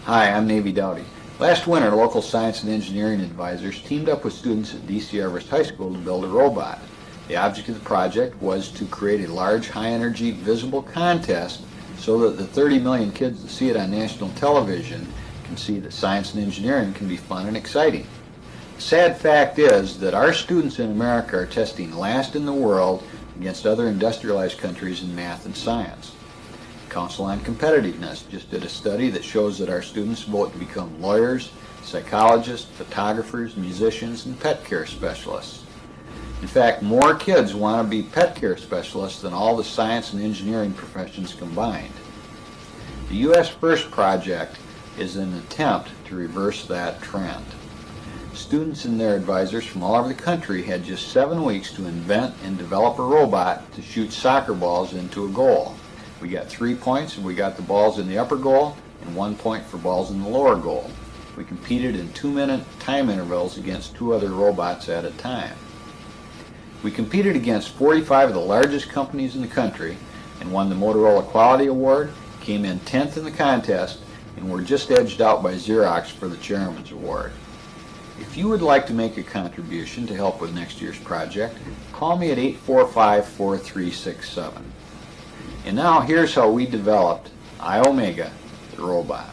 Hi, I'm Navy Dowdy. Last winter, local science and engineering advisors teamed up with students at D.C. Everest High School to build a robot. The object of the project was to create a large, high-energy, visible contest so that the 30 million kids that see it on national television can see that science and engineering can be fun and exciting. The sad fact is that our students in America are testing last in the world against other industrialized countries in math and science. Council on Competitiveness just did a study that shows that our students vote to become lawyers, psychologists, photographers, musicians, and pet care specialists. In fact, more kids want to be pet care specialists than all the science and engineering professions combined. The U.S. FIRST project is an attempt to reverse that trend. Students and their advisors from all over the country had just 7 weeks to invent and develop a robot to shoot soccer balls into a goal. We got 3 points, and we got the balls in the upper goal, and 1 point for balls in the lower goal. We competed in 2-minute time intervals against 2 other robots at a time. We competed against 45 of the largest companies in the country and won the Motorola Quality Award, came in 10th in the contest, and were just edged out by Xerox for the Chairman's Award. If you would like to make a contribution to help with next year's project, call me at 845-4367. And now here's how we developed Iomega, the robot.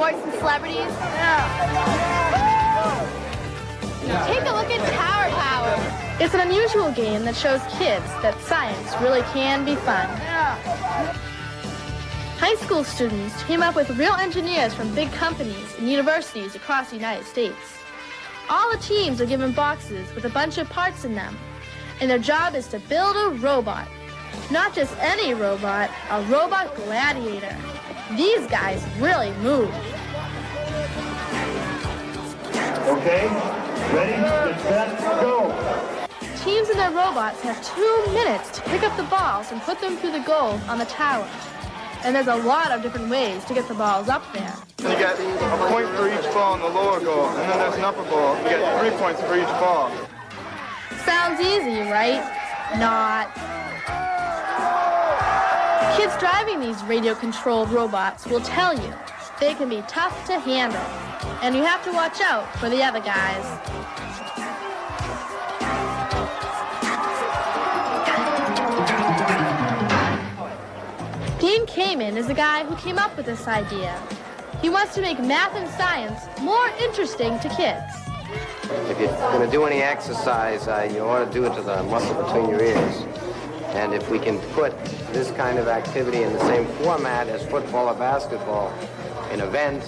sports and celebrities? Take a look at Tower Power. It's an unusual game that shows kids that science really can be fun. High school students team up with real engineers from big companies and universities across the United States. All the teams are given boxes with a bunch of parts in them, and their job is to build a robot. Not just any robot, a robot gladiator. These guys really move. Okay, ready, get set, go. Teams and their robots have 2 minutes to pick up the balls and put them through the goal on the tower. And there's a lot of different ways to get the balls up there. You get a point for each ball in the lower goal, and then there's an upper ball. You get 3 points for each ball. Sounds easy, right? Not. Kids driving these radio-controlled robots will tell you they can be tough to handle, and you have to watch out for the other guys. Dean Kamen is the guy who came up with this idea. He wants to make math and science more interesting to kids. If you're going to do any exercise, you ought to do it to the muscle between your ears. And if we can put this kind of activity in the same format as football or basketball, an event,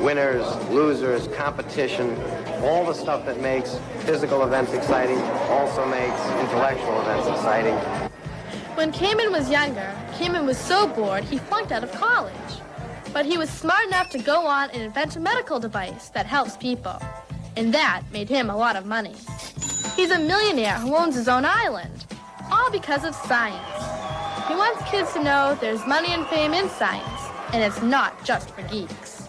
winners, losers, competition, all the stuff that makes physical events exciting also makes intellectual events exciting. When Kamen was younger, Kamen was so bored he flunked out of college. But he was smart enough to go on and invent a medical device that helps people. And that made him a lot of money. He's a millionaire who owns his own island, all because of science. He wants kids to know there's money and fame in science, and it's not just for geeks.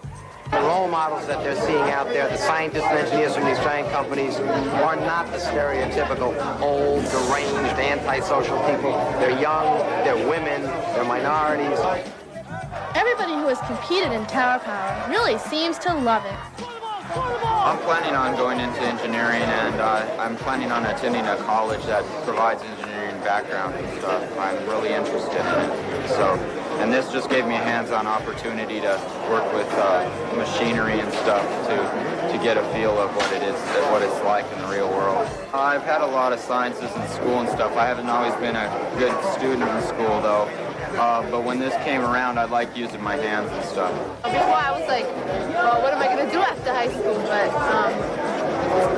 The role models that they're seeing out there, the scientists and engineers from these giant companies, are not the stereotypical old, deranged, antisocial people. They're young, they're women, they're minorities. Everybody who has competed in Tower Power really seems to love it. I'm planning on going into engineering, and I'm planning on attending a college that provides engineering background and stuff. I'm really interested in it. And this just gave me a hands-on opportunity to work with machinery and stuff to get a feel of what it is, what it's like in the real world. I've had a lot of sciences in school and stuff. I haven't always been a good student in school, though. But when this came around, I liked using my hands and stuff. Before I was like, well, what am I going to do after high school? But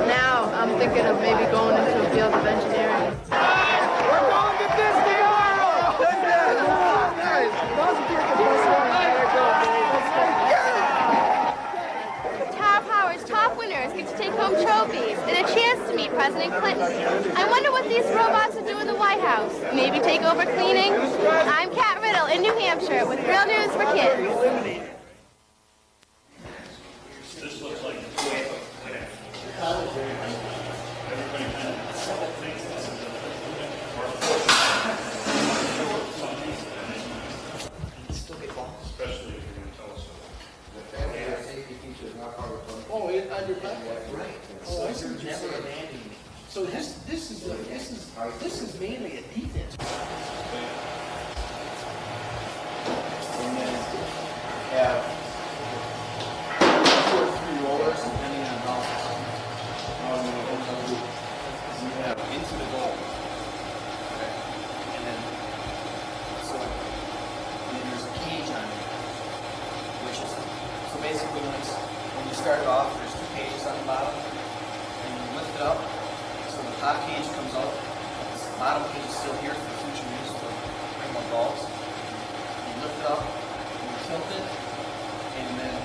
now I'm thinking of maybe going into the field of engineering. We're going to Disney Tower Power's top winners get to take home trophies and a chance to meet President Clinton. I wonder what these robots will do in the White House. Maybe take over cleaning? I'm Kat Riddle in New Hampshire with Real News for Kids. This looks like especially if you're going to tell us Oh, on your back, right? Oh, I see what you're saying. So this is mainly a defense. And then have 2 or 3 rollers depending on how you do. So you have into the goal. Okay. And then there's a cage on it, which is so basically when you start it off, there's 2 cages on the bottom, and you lift it up, so the top cage comes out. This bottom cage is still here for future use for bring more balls. You lift it up, you tilt it, and then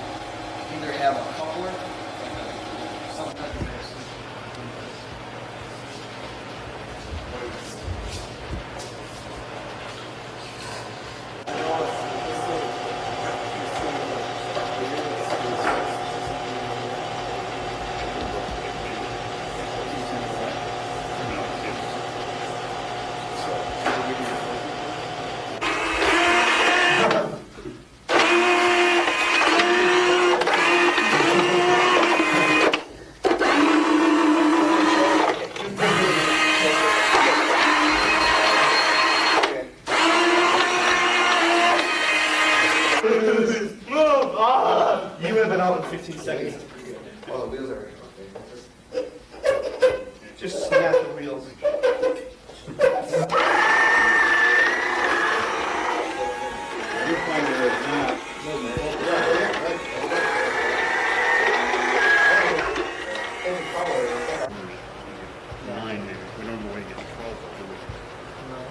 either have a coupler, like some type of this. out in 15 seconds. Just snap the wheels.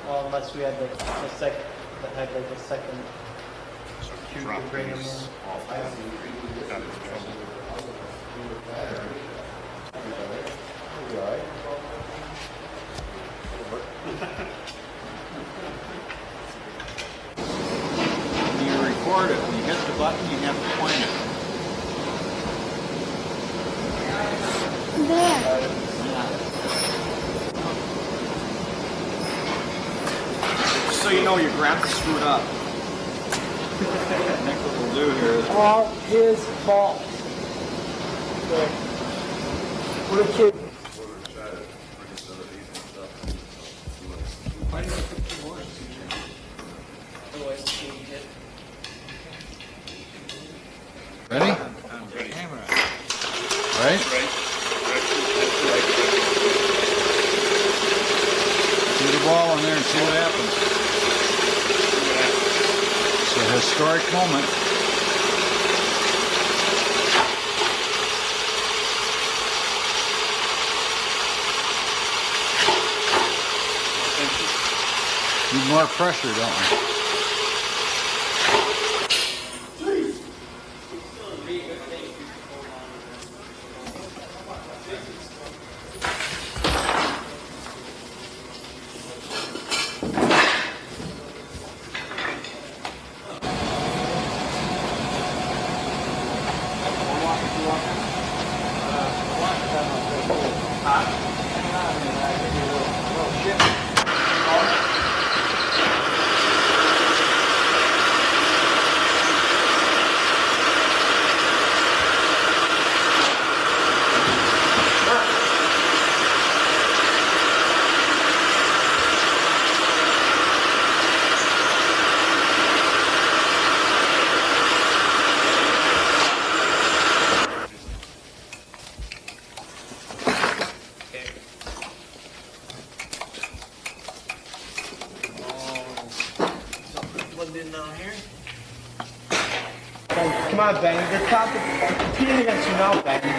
Well, unless we had the second, that had like a second cue to bring them in. When you record it, when you hit the button, you have to point it. Just so you know, your grandpa screwed up. I think what we'll do here is All his fault. What a kid. Otherwise, the kid hit. ready? Right? Shoot the ball in there and see what happens. It's a historic moment. Need more pressure, don't we? Come on, Benny. They're competing against you now, Benny.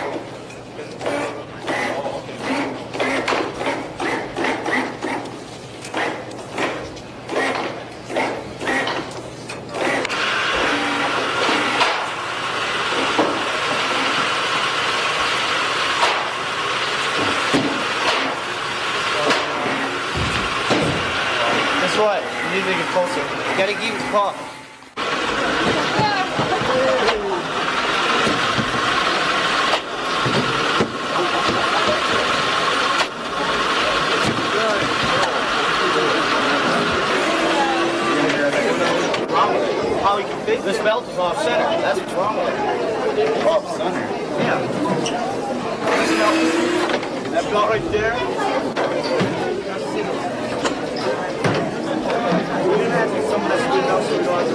Guess what? You need to get closer. You gotta keep it close. How we can fix this belt is off center. That's what's wrong with it. Off center? Yeah. That belt right there. We're gonna have to get some of that screwed out so we don't have to.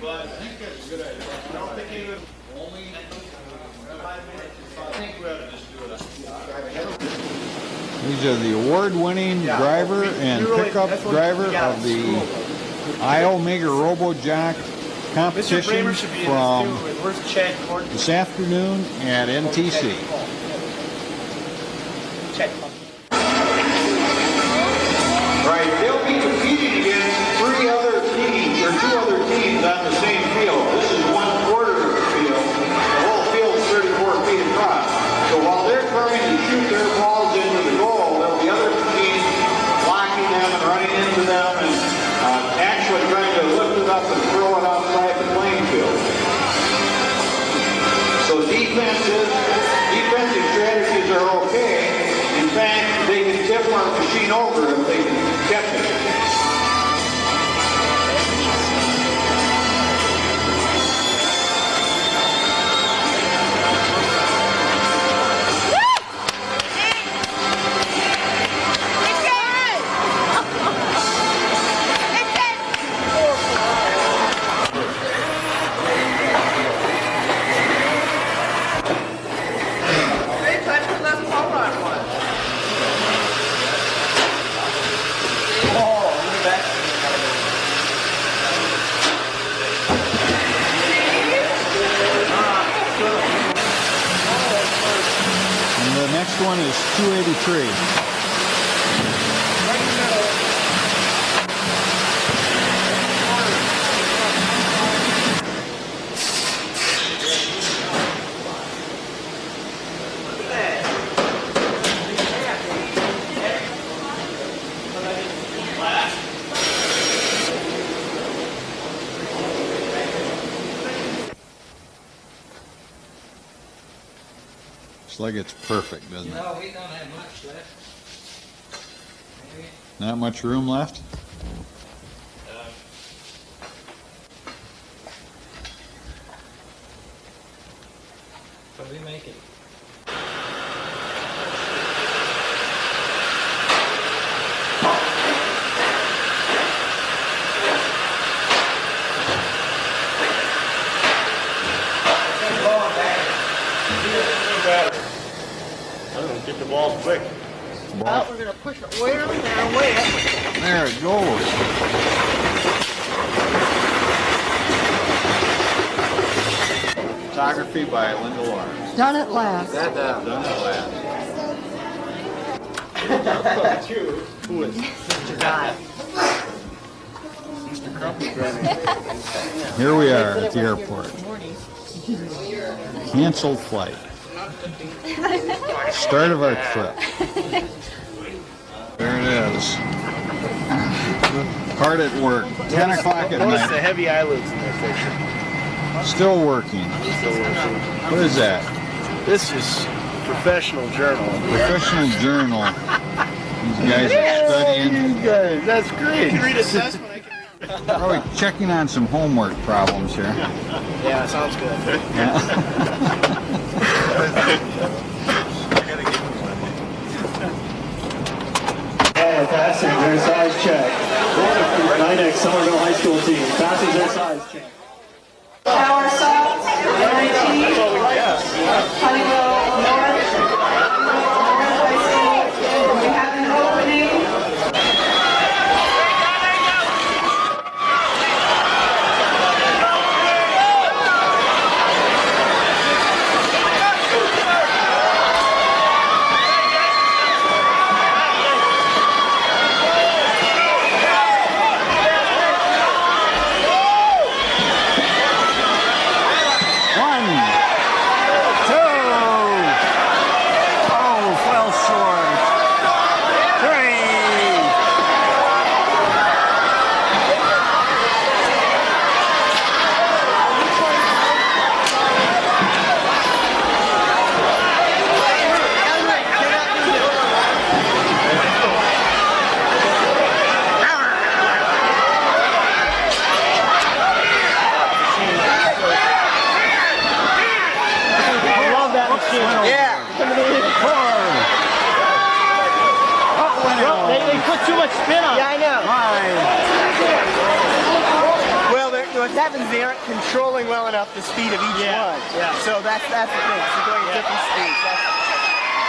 But I think that's a good idea. I don't think he would only 5 minutes. I think we ought to just do it. These are the award-winning driver and pickup driver of the Iomega RoboJock competition from this afternoon at NTC. Right, they'll be competing against two other teams on the same field. This is 1/4 of the field. The whole field is 34 feet across. So while they're trying to shoot their balls into the goal, there'll be other teams blocking them and running into them and actually trying to lift it up and throw it outside the playing field. So defensive one is 283. Looks like it's perfect, doesn't it? No, we don't have much left. Maybe. Not much room left? But we make it. Get the ball quick. Well, we're going to push it way down there, way up. There it goes. Photography by Linda Lawrence. Done at last. Done at last. Who is? Mr. Guy. Mr. Crumpet's ready. Here we are at the airport. Canceled flight. Start of our trip. There it is. Hard at work. 10 o'clock at Notice the night. heavy eyelids in their picture. Still working. What is that? This is professional journal. Professional journal. These guys are studying. You guys, that's great. You can read assessment. Probably checking on some homework problems here. Yeah, sounds good. Oh, passing their size check. 9X Somerville High School team passes their size check. Power South, MIT, Honeywell North, we have an opening. They put too much spin on it. Yeah, I know. Well, what happens, they aren't controlling well enough the speed of each one. Yeah. So that's the thing. So they're going at different speeds.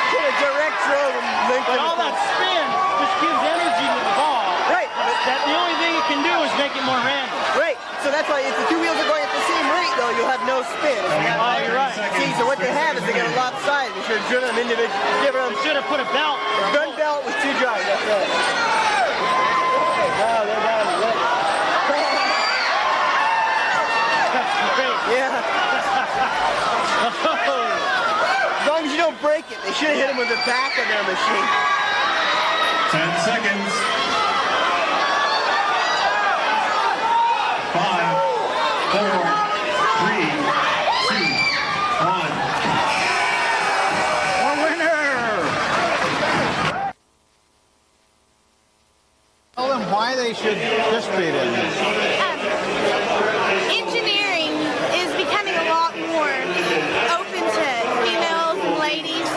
Put a direct throw and link But them all with that spin just gives energy to the ball. Right. That the only thing it can do is make it more random. Right. So that's why if the two wheels are going at the same rate, though, you'll have no spin. Oh, you're right. See, so what they have is they get a lopsided. They should have driven them individually. They should have put a belt. A gun belt with two drives. That's right. Oh, they're down. That's great. Yeah. As long as you don't break it, they should have hit him with the back of their machine. 10 seconds. 5, 4, 3, 2, 1. Our winner! Tell them why they should participate in this. Engineering is becoming a lot more open to females and ladies.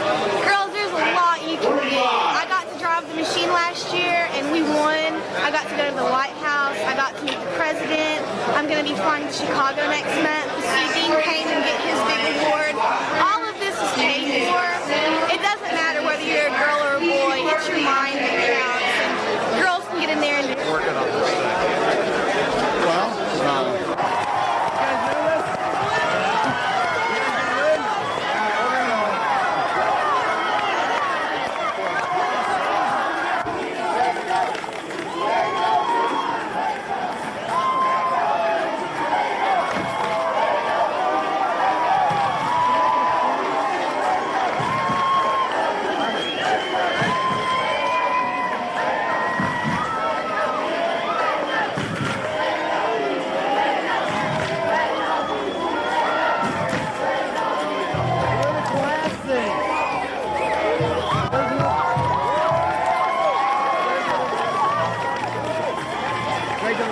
Girls, there's a lot you can do. I got to drive the machine last year and we won. I got to go to the White House. I got to meet the president. I'm going to be flying to Chicago next month to see Dean Payne and get his big award. All of this is paid for. It doesn't matter whether you're a girl or a boy. It's your mind that counts. And girls can get in there and Working on this thing. Well, Okay,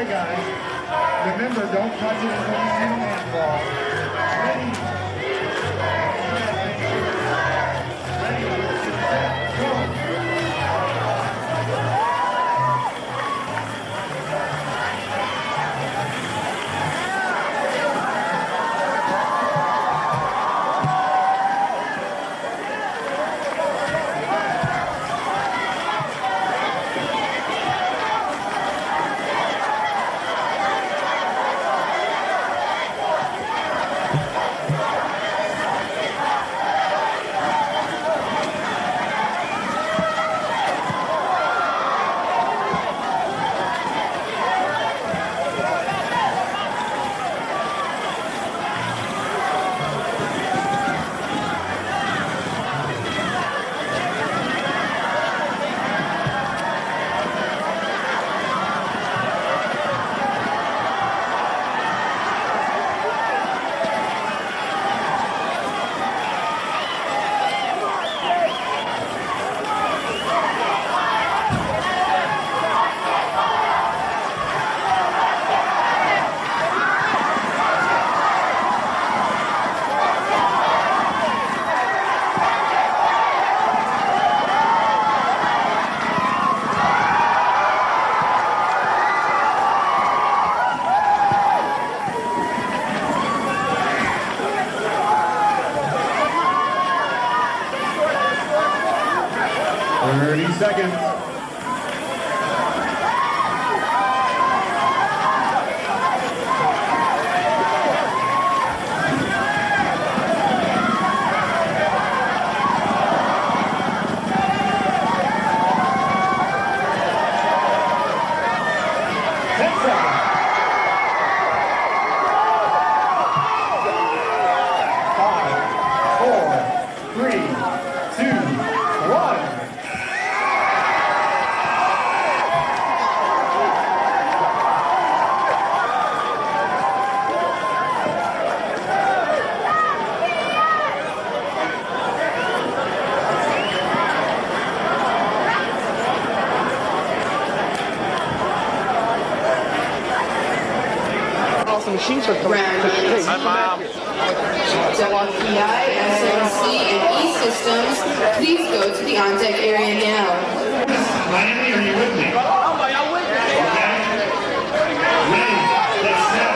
guys. Remember, don't touch it until you see the handball. Ready? Ready? Go. Seconds. Machines are coming. Hi, Mom. WPI, SMC, and E-Systems, please go to the on-deck area now. Miami, are you with me? I'm with you. Okay. Ready, let's step.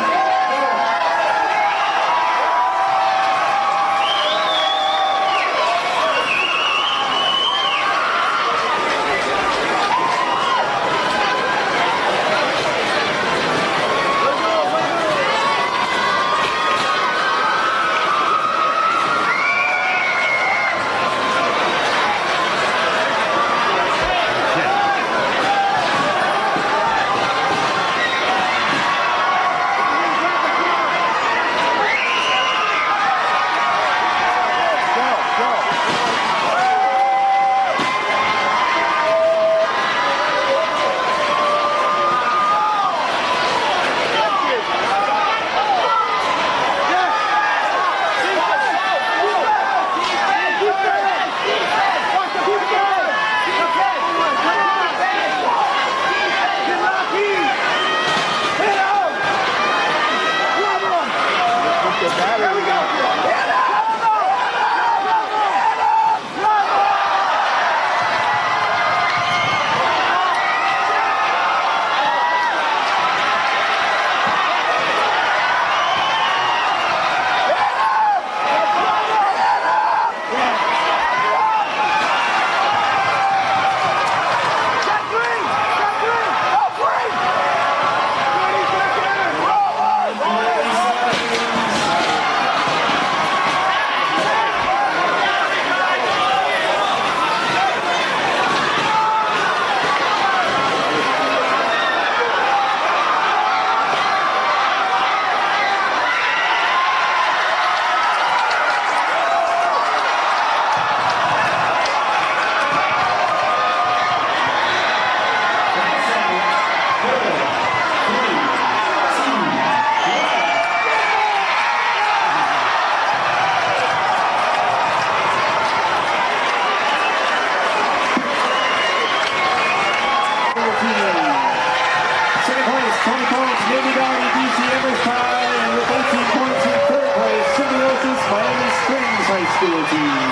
20 points, Navy Valley, DC Amherst High, and with 18 points in third place, Symbiosis Miami Springs High School team.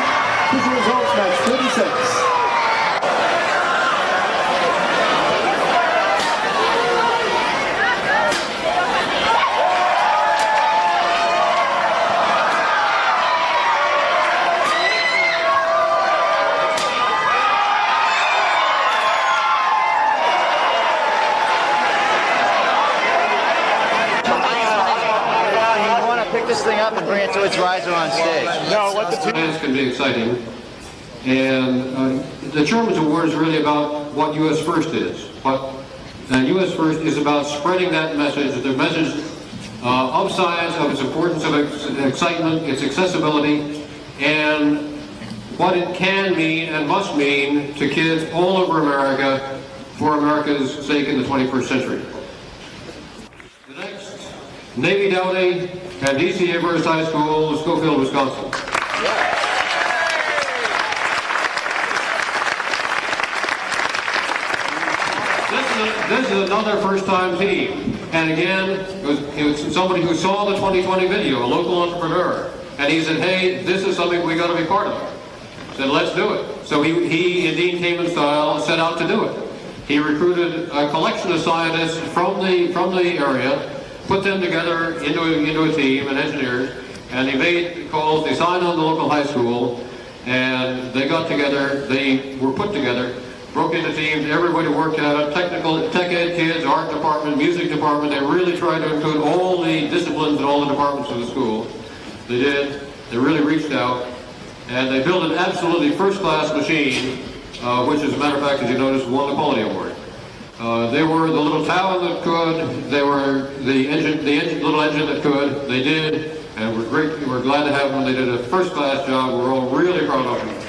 This results match 36. This thing up and bring it to its riser on stage. No, what the Plans can be exciting, and the Chairman's Award is really about what U.S. First is. What U.S. First is about spreading that message, the message of science, of its importance, of its excitement, its accessibility, and what it can mean and must mean to kids all over America for America's sake in the 21st century. The next, Navy Downey and DC Amherst High School, Schofield, Wisconsin. This is another first-time team. And again, it was somebody who saw the 2020 video, a local entrepreneur. And he said, hey, this is something we got to be part of. Said, let's do it. So he in Dean Kamen style, set out to do it. He recruited a collection of scientists from the area, put them together into a team, and engineers, and they made calls. They signed on the local high school, and they got together. They were put together, broke into teams. Everybody worked at it. Tech ed kids, art department, music department. They really tried to include all the disciplines and all the departments of the school. They did. They really reached out, and they built an absolutely first-class machine, which, as a matter of fact, as you noticed, won the Quality Award. They were the little town that could. They were the little engine that could. They did, and we're glad to have them. They did a first-class job. We're all really proud of them.